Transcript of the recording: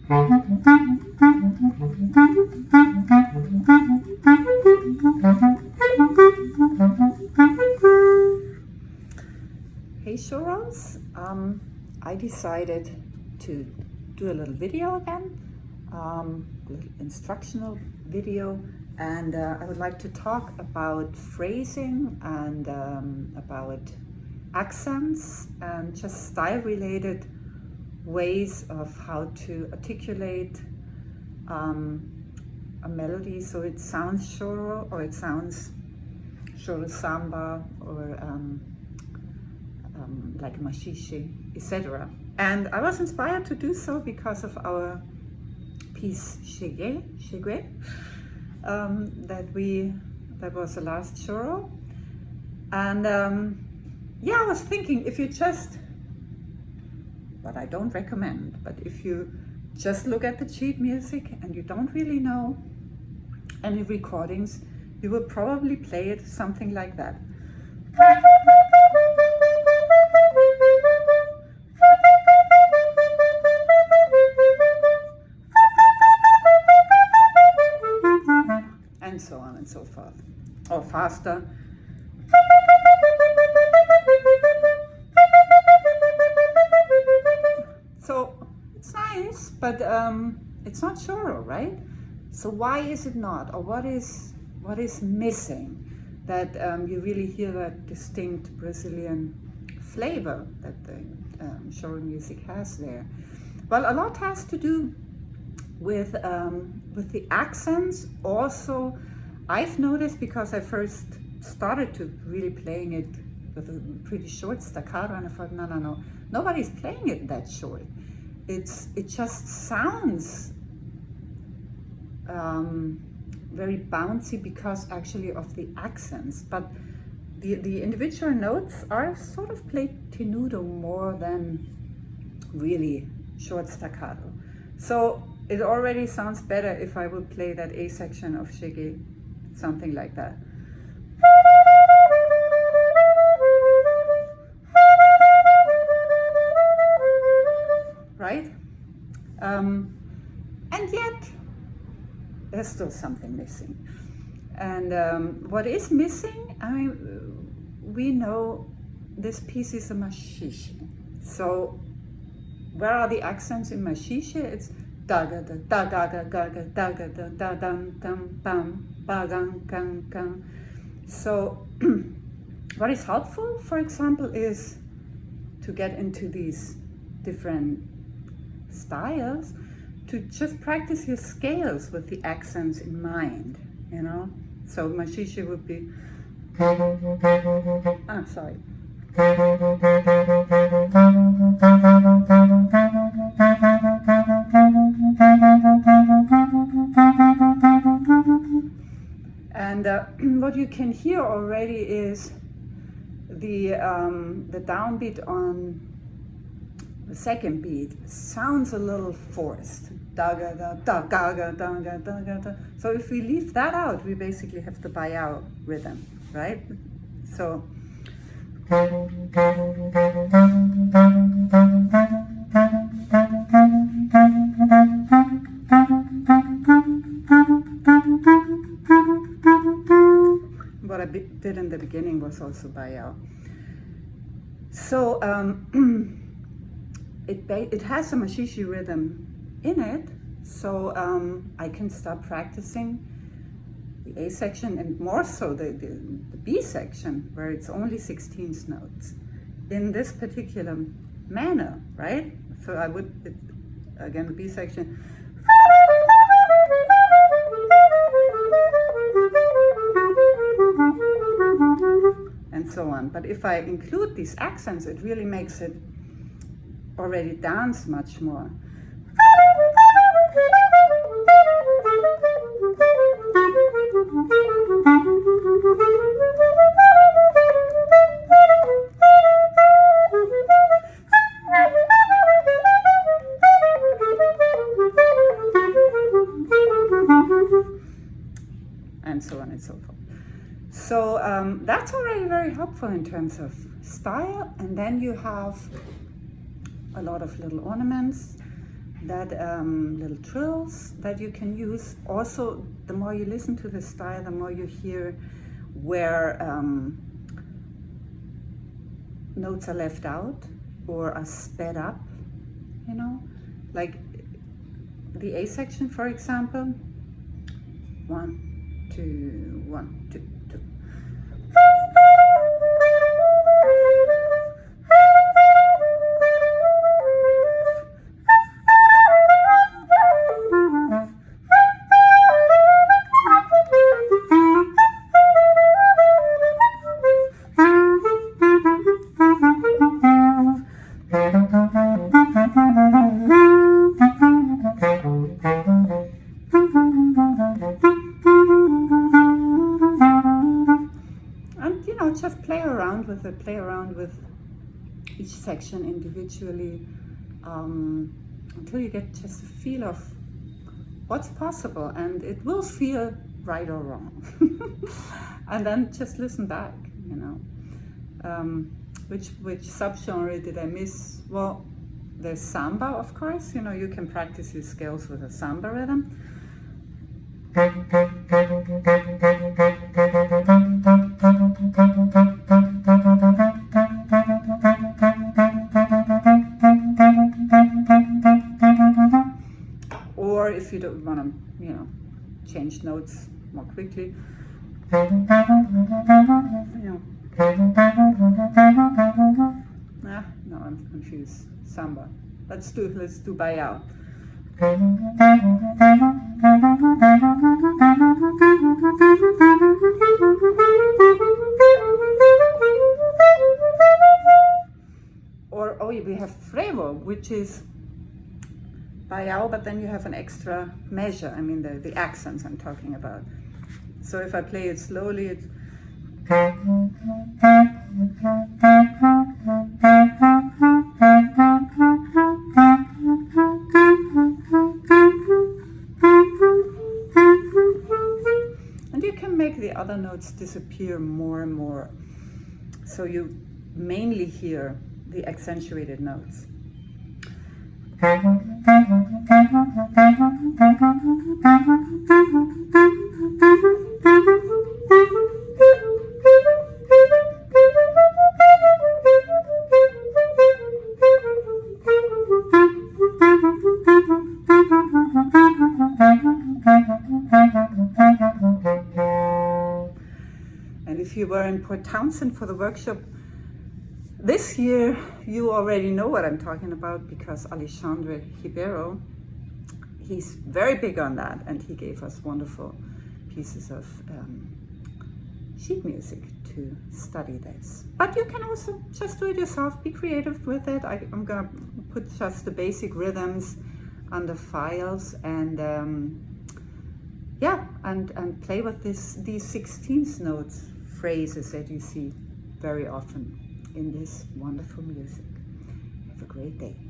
Hey choros, I decided to do a little video again, a little instructional video, and I would like to talk about phrasing and about accents and just style-related ways of how to articulate a melody so it sounds choro or it sounds choro samba or like machiche, etc. And I was inspired to do so because of our piece Shege, that was the last choro. And yeah, I was thinking if you just, but I don't recommend, but if you just look at the sheet music and you don't really know any recordings, you will probably play it something like that. And so on and so forth, or faster. So it's nice, but it's not choro, right? So why is it not, or what is missing that you really hear that distinct Brazilian flavor that the choro music has there? Well, a lot has to do with the accents. Also, I've noticed, because I first started to really playing it with a pretty short staccato, and I thought, no, nobody's playing it that short. It just sounds very bouncy because actually of the accents, but the individual notes are sort of played tenuto more than really short staccato. So it already sounds better if I would play that A section of Shege, something like that. Right? And yet, there's still something missing. And what is missing, I mean, we know this piece is a machiche. So where are the accents in machiche? It's da ga da da ga ga ga ga da ga da da dum dum bum ba gang gang gang. So what is helpful, for example, is to get into these different styles, to just practice your scales with the accents in mind, you know? So machiche would be, sorry. And what you can hear already is the downbeat on the second beat sounds a little forced. Da ga da da ga ga da ga da ga da. So if we leave that out, we basically have the Baiao rhythm, right? So what I did in the beginning was also Baiao. So it has a machiche rhythm in it, so I can start practicing the A section, and more so the B section, where it's only 16th notes, in this particular manner, right? So I would, again, the B section. And so on. But if I include these accents, it really makes it already dance much more. And so on and so forth. So that's already very helpful in terms of style. And then you have a lot of little ornaments that little trills that you can use. Also, the more you listen to the style, the more you hear where notes are left out or are sped up, you know, like the A section, for example. 1, 2, 1, 2, 2. And you know, just play around with it, play around with each section individually until you get just a feel of what's possible, and it will feel right or wrong. And then just listen back, you know. Which subgenre did I miss? Well, there's samba, of course. You know, you can practice your skills with a samba rhythm. Or if you don't want to, you know, change notes more quickly, you know. No, I'm confused. Samba. Let's do Bayao. Or we have frevo, which is Bayao, but then you have an extra measure. I mean the accents I'm talking about. So if I play it slowly, it's and you can make the other notes disappear more and more. So you mainly hear the accentuated notes. And if you were in Port Townsend for the workshop this year, you already know what I'm talking about, because Alexandre Ribeiro, he's very big on that, and he gave us wonderful pieces of sheet music to study this. But you can also just do it yourself, be creative with it. I'm gonna put just the basic rhythms under files, and and play with these 16th notes phrases that you see very often in this wonderful music. Have a great day.